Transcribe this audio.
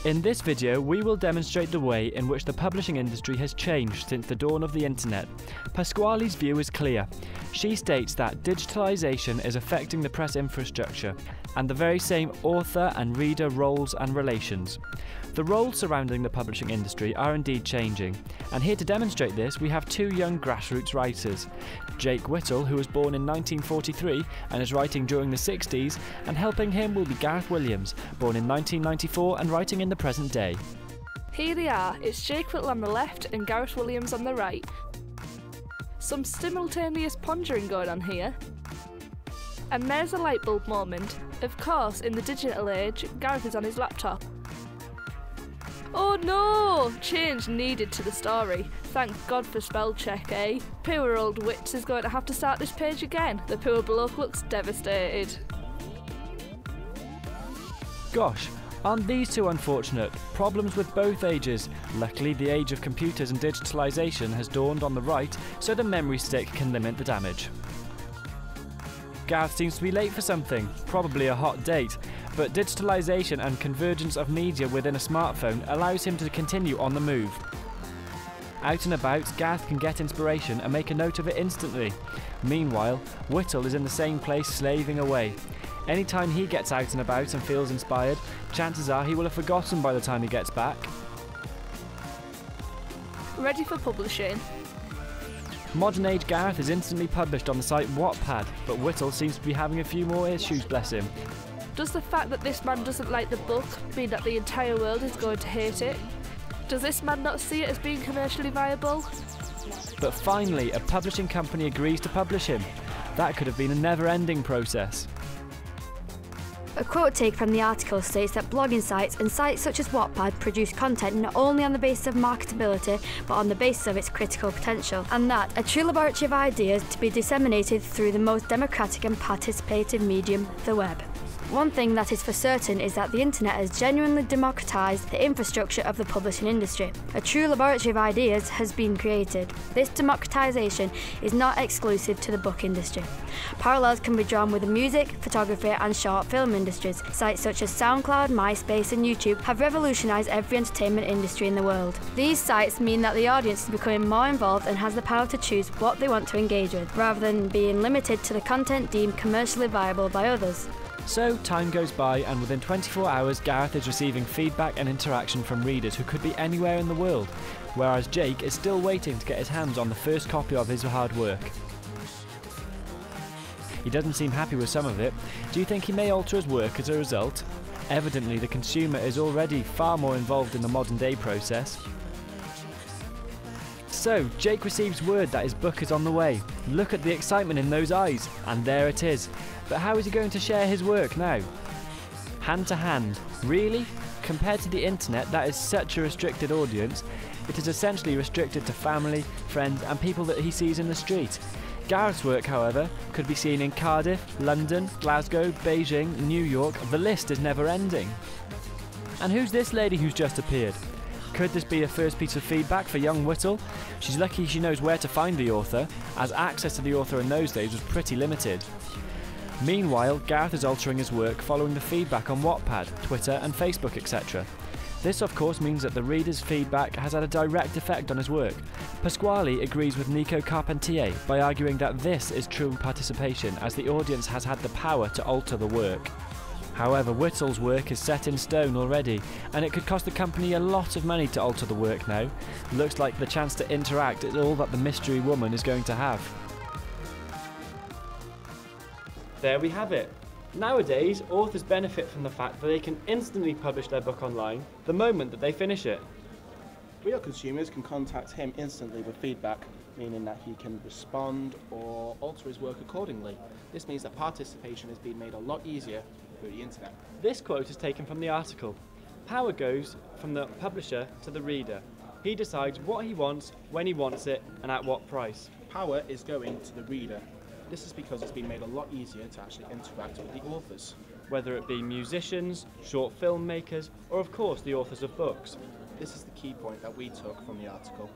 In this video, we will demonstrate the way in which the publishing industry has changed since the dawn of the internet. Pasquali's view is clear. She states that digitalization is affecting the press infrastructure and the very same author and reader roles and relations. The roles surrounding the publishing industry are indeed changing, and here to demonstrate this we have two young grassroots writers. Jake Whittle, who was born in 1943 and is writing during the 60s, and helping him will be Gareth Williams, born in 1994 and writing in the present day. Here they are, it's Jake Whittle on the left and Gareth Williams on the right. Some simultaneous pondering going on here. And there's a light bulb moment. Of course, in the digital age, Gareth is on his laptop. Oh no! Change needed to the story. Thank God for spell check, eh? Poor old Wits is going to have to start this page again. The poor bloke looks devastated. Gosh, aren't these two unfortunate? Problems with both ages. Luckily, the age of computers and digitalisation has dawned on the right, so the memory stick can limit the damage. Gareth seems to be late for something, probably a hot date, but digitalisation and convergence of media within a smartphone allows him to continue on the move. Out and about, Gareth can get inspiration and make a note of it instantly. Meanwhile, Whittle is in the same place slaving away. Anytime he gets out and about and feels inspired, chances are he will have forgotten by the time he gets back. Ready for publishing. Modern age Gareth is instantly published on the site Wattpad, but Whittle seems to be having a few more issues, bless him. Does the fact that this man doesn't like the book mean that the entire world is going to hate it? Does this man not see it as being commercially viable? But finally, a publishing company agrees to publish him. That could have been a never-ending process. A quote take from the article states that blogging sites and sites such as Wattpad produce content not only on the basis of marketability but on the basis of its critical potential, and that a true laboratory of ideas to be disseminated through the most democratic and participative medium, the web. One thing that is for certain is that the internet has genuinely democratised the infrastructure of the publishing industry. A true laboratory of ideas has been created. This democratisation is not exclusive to the book industry. Parallels can be drawn with the music, photography and short film industries. Sites such as SoundCloud, MySpace and YouTube have revolutionised every entertainment industry in the world. These sites mean that the audience is becoming more involved and has the power to choose what they want to engage with, rather than being limited to the content deemed commercially viable by others. So, time goes by and within 24 hours Gareth is receiving feedback and interaction from readers who could be anywhere in the world, whereas Jake is still waiting to get his hands on the first copy of his hard work. He doesn't seem happy with some of it. Do you think he may alter his work as a result? Evidently the consumer is already far more involved in the modern day process. So, Jake receives word that his book is on the way. Look at the excitement in those eyes, and there it is. But how is he going to share his work now? Hand to hand. Really? Compared to the internet, that is such a restricted audience. It is essentially restricted to family, friends and people that he sees in the street. Gareth's work, however, could be seen in Cardiff, London, Glasgow, Beijing, New York. The list is never ending. And who's this lady who's just appeared? Could this be a first piece of feedback for young Whittle? She's lucky she knows where to find the author, as access to the author in those days was pretty limited. Meanwhile, Gareth is altering his work following the feedback on Wattpad, Twitter and Facebook, etc. This of course means that the reader's feedback has had a direct effect on his work. Pasquali agrees with Nico Carpentier by arguing that this is true participation, as the audience has had the power to alter the work. However, Whittle's work is set in stone already, and it could cost the company a lot of money to alter the work now. Looks like the chance to interact is all that the mystery woman is going to have. There we have it. Nowadays, authors benefit from the fact that they can instantly publish their book online the moment that they finish it. Real consumers can contact him instantly with feedback, meaning that he can respond or alter his work accordingly. This means that participation is being made a lot easier through the internet. This quote is taken from the article. Power goes from the publisher to the reader. He decides what he wants, when he wants it, and at what price. Power is going to the reader. This is because it's been made a lot easier to actually interact with the authors. Whether it be musicians, short film makers, or of course the authors of books. This is the key point that we took from the article.